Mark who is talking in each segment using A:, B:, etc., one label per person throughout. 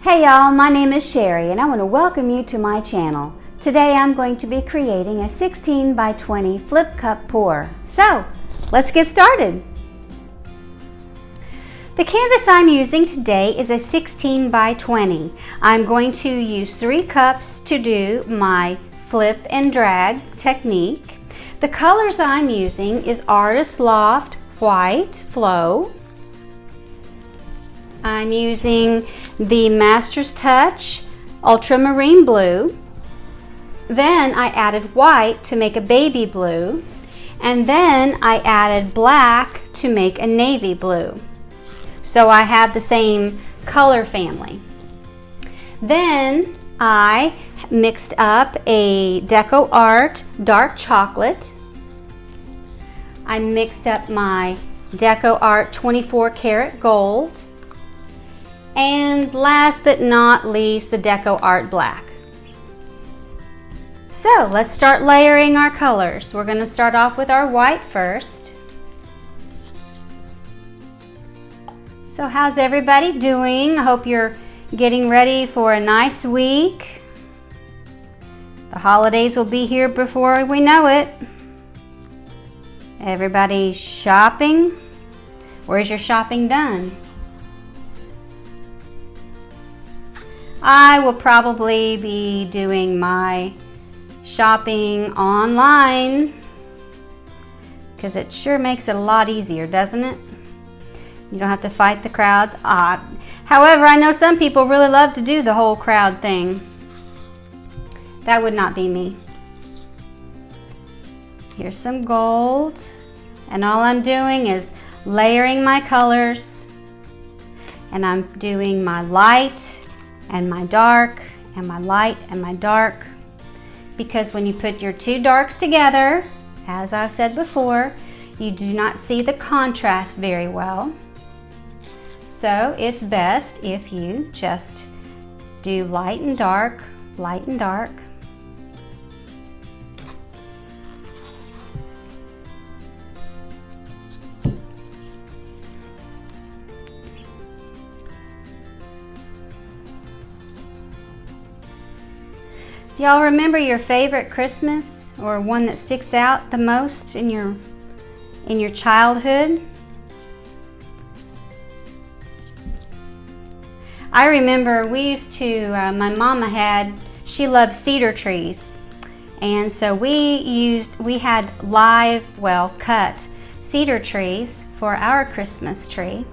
A: Hey y'all, my name is Sherry and I want to welcome you to my channel. Today I'm going to be creating a 16 by 20 flip cup pour. So, let's get started. The canvas I'm using today is a 16 by 20. I'm going to use 3 cups to do my flip and drag technique. The colors I'm using is Artist Loft White Flow. I'm using the Master's Touch Ultramarine Blue. Then I added white to make a baby blue. And then I added black to make a navy blue. So I have the same color family. Then I mixed up a Deco Art Dark Chocolate. I mixed up my Deco Art 24 Karat Gold. And last but not least, the Deco Art Black. So let's start layering our colors. We're going to start off with our white first. So how's everybody doing? I hope you're getting ready for a nice week. The holidays will be here before we know it. Everybody shopping? Where's your shopping done? I will probably be doing my shopping online because it sure makes it a lot easier, doesn't it? You don't have to fight the crowds. However, I know some people really love to do the whole crowd thing. That would not be me. Here's some gold, and all I'm doing is layering my colors, and I'm doing my light and my dark and my light and my dark, because when you put your two darks together, as I've said before, you do not see the contrast very well. So it's best if you just do light and dark, light and dark. Do y'all remember your favorite Christmas, or one that sticks out the most in your childhood? I remember we used to, my mama she loved cedar trees, and so we had live, cut cedar trees for our Christmas tree.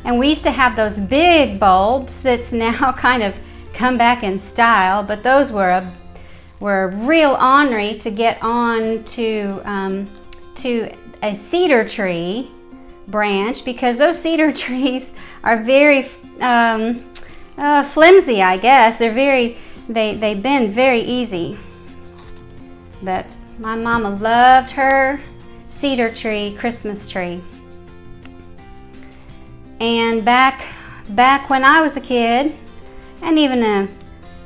A: And we used to have those big bulbs that's now kind of come back in style, but those were a real ornery to get on to a cedar tree branch, because those cedar trees are very flimsy, I guess. They bend very easy. But my mama loved her cedar tree, Christmas tree. And back when I was a kid, and even a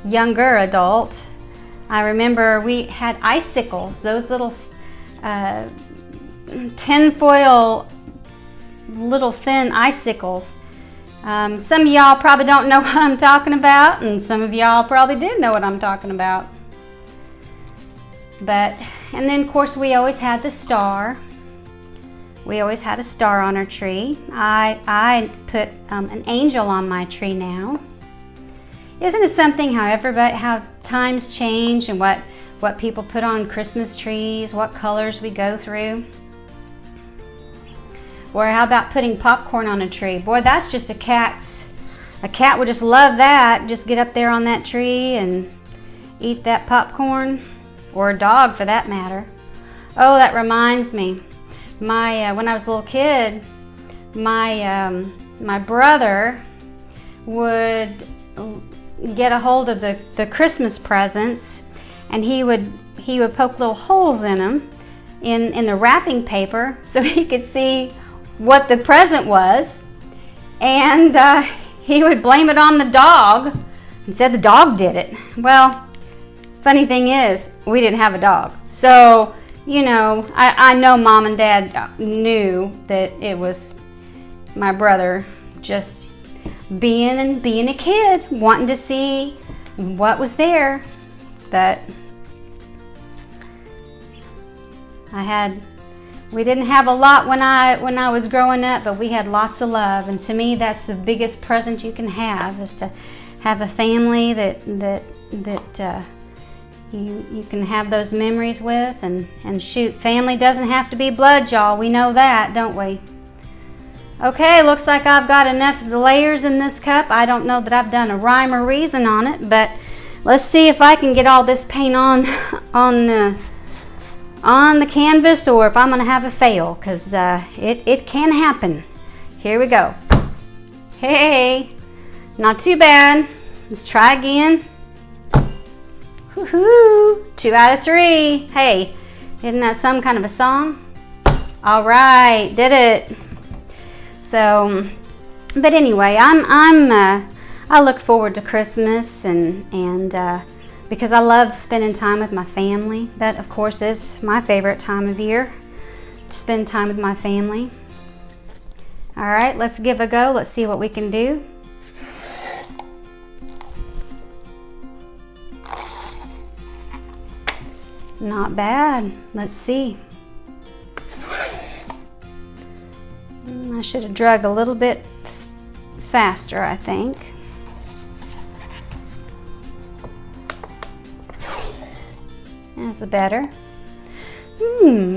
A: younger adult, I remember we had icicles, those little tinfoil, little thin icicles. Some of y'all probably don't know what I'm talking about, and some of y'all probably do know what I'm talking about. And then of course we always had the star. We always had a star on our tree. I put an angel on my tree now. Isn't it something how times change and what people put on Christmas trees, what colors we go through? Or how about putting popcorn on a tree? Boy, that's just a cat would just love that. Just get up there on that tree and eat that popcorn, or a dog for that matter. Oh, that reminds me. When I was a little kid, my brother would get a hold of the Christmas presents, and he would poke little holes in them in the wrapping paper so he could see what the present was, and he would blame it on the dog and said the dog did it. Well, funny thing is, we didn't have a dog, so I know Mom and Dad knew that it was my brother just being a kid, wanting to see what was there. But we didn't have a lot when I was growing up, but we had lots of love, and to me that's the biggest present you can have, is to have a family that you can have those memories with. And shoot, family doesn't have to be blood, y'all. We know that, don't we? Okay, looks like I've got enough of the layers in this cup. I don't know that I've done a rhyme or reason on it, but let's see if I can get all this paint on the canvas, or if I'm going to have a fail, because it can happen. Here we go. Hey, not too bad. Let's try again. Woohoo! 2 out of 3. Hey, isn't that some kind of a song? All right, did it. So, but anyway, I look forward to Christmas and because I love spending time with my family. That, of course, is my favorite time of year, to spend time with my family. All right, let's give a go. Let's see what we can do. Not bad. Let's see. I should have drug a little bit faster, I think. That's better.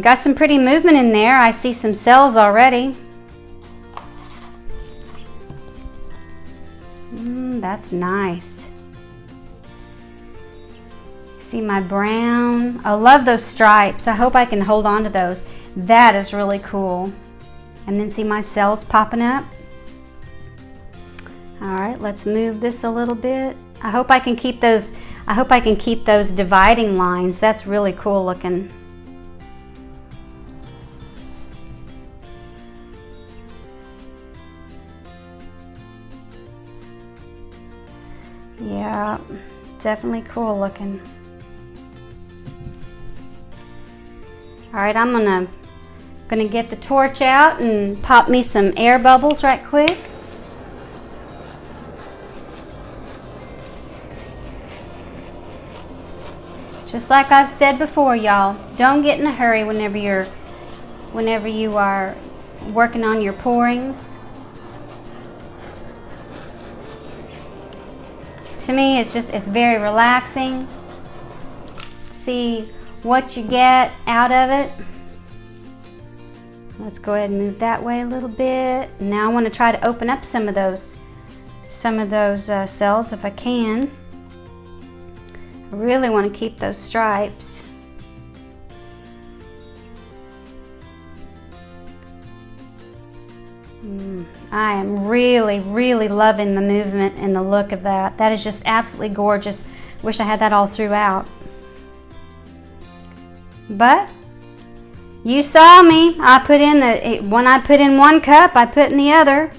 A: Got some pretty movement in there. I see some cells already. That's nice. See my brown. I love those stripes. I hope I can hold on to those. That is really cool. And then see my cells popping up. All right, let's move this a little bit. I hope I can keep those. I hope I can keep those dividing lines. That's really cool looking. Yeah, definitely cool looking. All right, I'm gonna get the torch out and pop me some air bubbles right quick. Just like I've said before, y'all, don't get in a hurry whenever you are working on your pourings. To me, it's very relaxing. See what you get out of it. Let's go ahead and move that way a little bit. Now I want to try to open up some of those cells if I can. I really want to keep those stripes. I am really, really loving the movement and the look of that. That is just absolutely gorgeous. Wish I had that all throughout. But you saw me. When I put in one cup, I put in the other.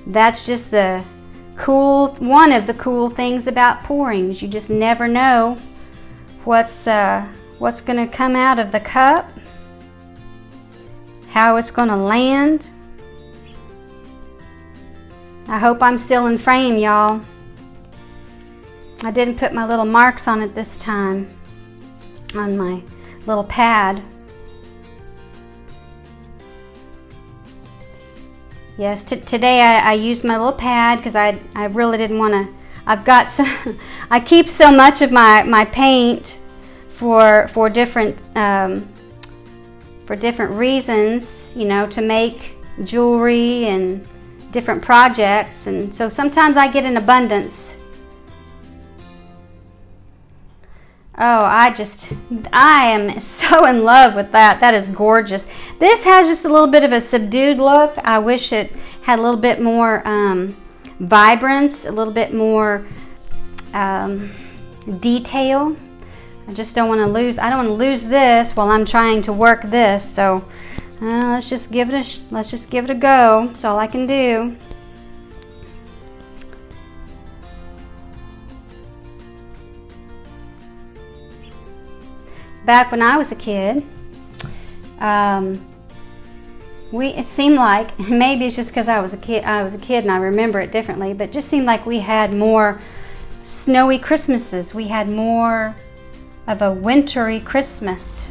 A: That's just one of the cool things about pourings. You just never know what's going to come out of the cup, how it's going to land. I hope I'm still in frame, y'all. I didn't put my little marks on it this time, on my little pad. Yes, today I used my little pad because I really didn't want to. I keep so much of my paint for different reasons, you know, to make jewelry and different projects, and so sometimes I get an abundance. Oh, I am so in love with that. That is gorgeous. This has just a little bit of a subdued look. I wish it had a little bit more vibrance, a little bit more detail. I just don't want to lose. I don't want to lose this while I'm trying to work this. So let's just give it a go. That's all I can do. Back when I was a kid, it seemed like, maybe it's just because I was a kid and I remember it differently, but it just seemed like we had more snowy Christmases. We had more of a wintry Christmas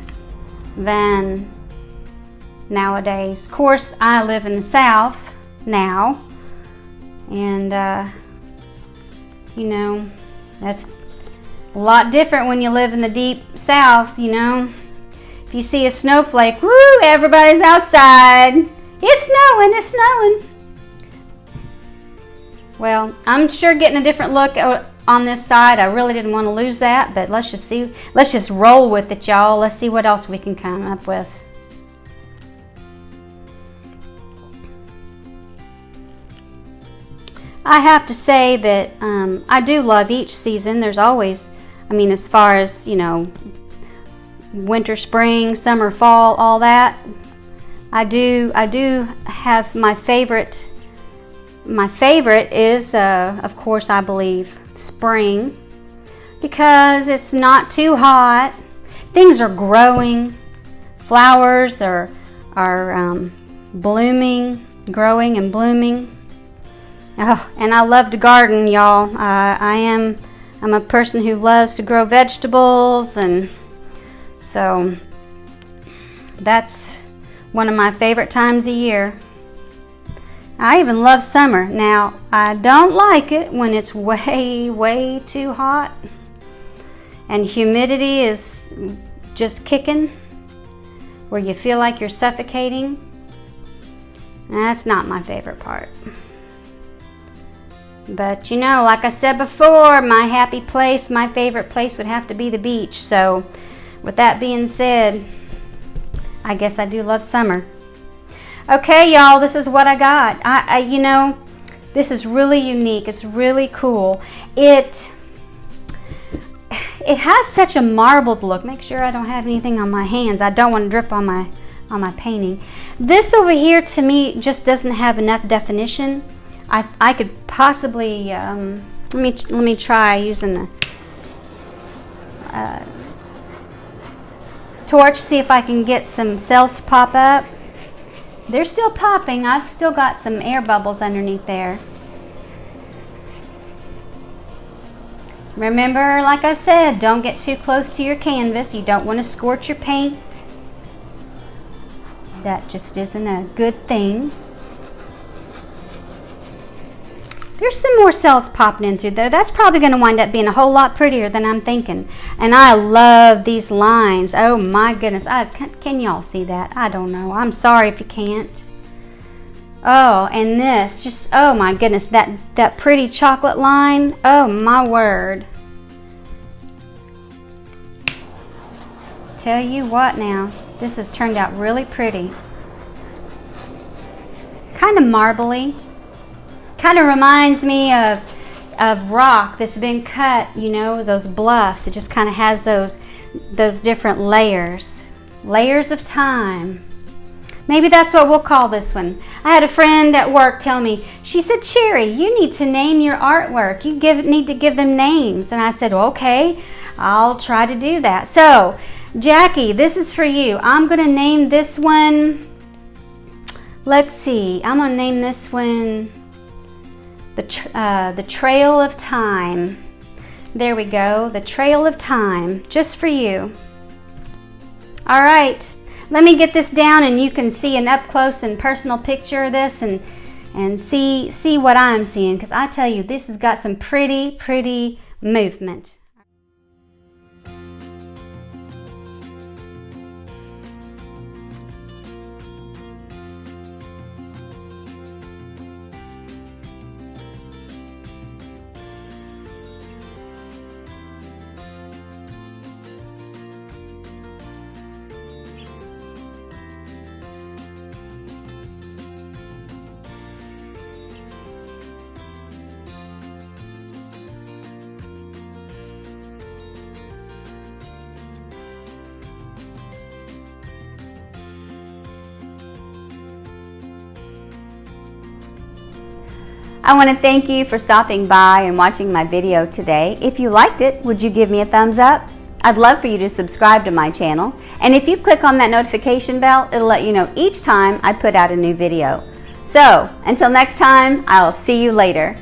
A: than nowadays. Of course, I live in the South now, and you know, that's a lot different when you live in the deep South, you know. If you see a snowflake, woo, everybody's outside. It's snowing, it's snowing. Well, I'm sure getting a different look on this side. I really didn't want to lose that, but let's just roll with it, y'all. Let's see what else we can come up with. I have to say that I do love each season. There's always, I mean, as far as, you know, winter, spring, summer, fall, all that, I do have my favorite. My favorite is, of course, I believe spring, because it's not too hot. Things are growing. Flowers are blooming, growing and blooming. Oh, and I love to garden, y'all. I'm a person who loves to grow vegetables, and so that's one of my favorite times of year. I even love summer. Now, I don't like it when it's way too hot and humidity is just kicking, where you feel like you're suffocating. That's not my favorite part. But you know, like I said before, my happy place, my favorite place would have to be the beach. So with that being said, I guess I do love summer. Okay, y'all, this is what I got. You know, this is really unique. It's really cool. It has such a marbled look. Make sure I don't have anything on my hands. I don't want to drip on my painting. This over here to me just doesn't have enough definition. I could possibly let me try using the torch, see if I can get some cells to pop up. They're still popping. I've still got some air bubbles underneath there. Remember, like I said, don't get too close to your canvas. You don't want to scorch your paint. That just isn't a good thing. There's some more cells popping in through there. That's probably going to wind up being a whole lot prettier than I'm thinking. And I love these lines. Oh my goodness. Can y'all see that? I don't know. I'm sorry if you can't. Oh, and this, just, oh my goodness, that pretty chocolate line. Oh my word. Tell you what now, this has turned out really pretty. Kind of marbly. Kind of reminds me of rock that's been cut, you know, those bluffs. It just kind of has those different layers of time. Maybe that's what we'll call this one. I had a friend at work tell me, she said, Sherry, you need to name your artwork. You need to give them names. And I said, well, okay, I'll try to do that. So, Jackie, this is for you. I'm going to name this one, let's see, I'm going to name this one the Trail of Time. There we go, the Trail of Time, just for you. All right, let me get this down and you can see an up close and personal picture of this and see what I'm seeing, because I tell you, this has got some pretty movement. I want to thank you for stopping by and watching my video today. If you liked it, would you give me a thumbs up? I'd love for you to subscribe to my channel, and if you click on that notification bell, it'll let you know each time I put out a new video. So, until next time, I'll see you later.